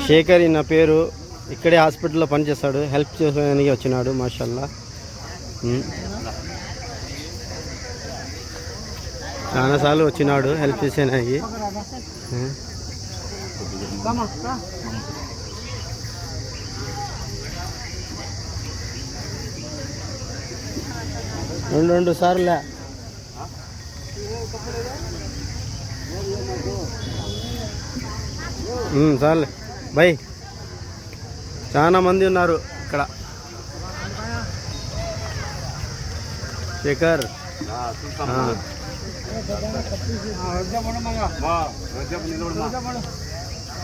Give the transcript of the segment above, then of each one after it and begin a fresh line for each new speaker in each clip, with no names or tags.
శేఖర్ నా పేరు. ఇక్కడే హాస్పిటల్లో పనిచేస్తాడు. హెల్ప్ చేయడానికి వచ్చినాడు. మాషాల్లా చాలాసార్లు వచ్చినాడు హెల్ప్ చేసేదానికి. రెండు సార్లే చాలే బై. చాలా మంది ఉన్నారు ఇక్కడ. శేఖర్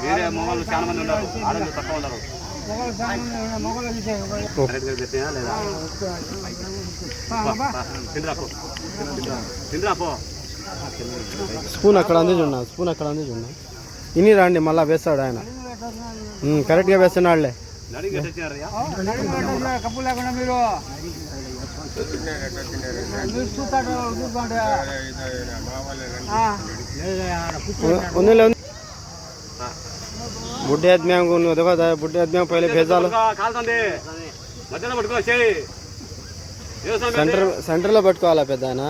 వేరే మొగలు చాలా మంది ఉన్నారు, ఆడలు తక్కువ ఉన్నారు.
స్పూన్ అక్కడ అంది చూడ, స్పూన్ అక్కడ అంది చూడ. ఇన్ని రండి మళ్ళీ వేస్తాడు ఆయన. కరెక్ట్గా వేస్తున్నాడులే.
కప్పు లేకుండా మీరు
बुढ़े आदमी को देखो बुढ़े आदमी को पहले भेज डालो. సెంటర్లో పెట్టుకోవాలా పెద్దాయనా?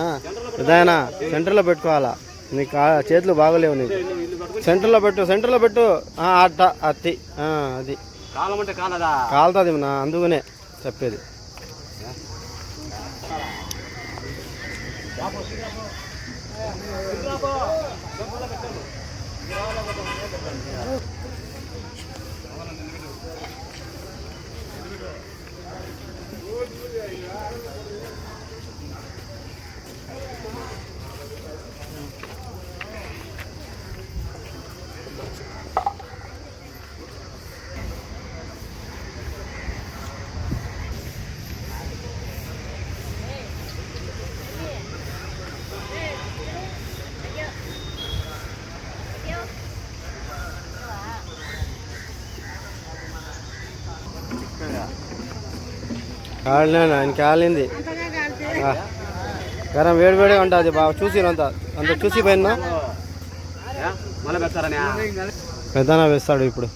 పెద్దాయనా సెంటర్లో పెట్టుకోవాలా. నీకు చేతులు బాగోలేవు. నీకు సెంటర్లో పెట్టు. అట్ట అత్తి అది కాలుతుంది నా, అందుకనే చెప్పేది. కాలినా ఆయన కాలింది. గరం వేడివేడిగా ఉంటుంది బాగా. చూసిరంతా అంత చూసి పోయినా పెద్దనా వేస్తాడు ఇప్పుడు.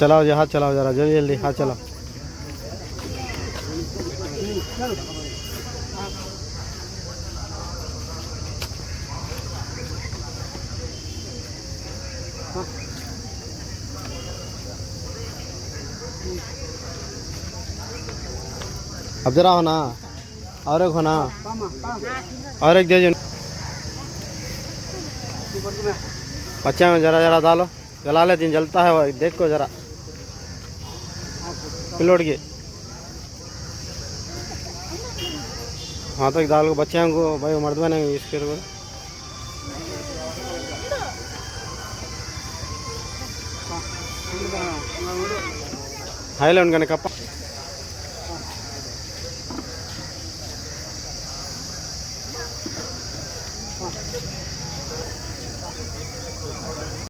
చలావ్ హాత్ చలావ్ జరా జల్దీ జల్దీ హాత్ చలావ్. अब जरा होना और एक होना और एक दे जो बच्चा में जरा जरा डालो. जला ले दिन जलता है वो देखो जरा पिलोट के हाँ तक दाल को बच्चों को भाई मर्द बनेंगे इसके ऊपर. हाई ले उनका कप्पा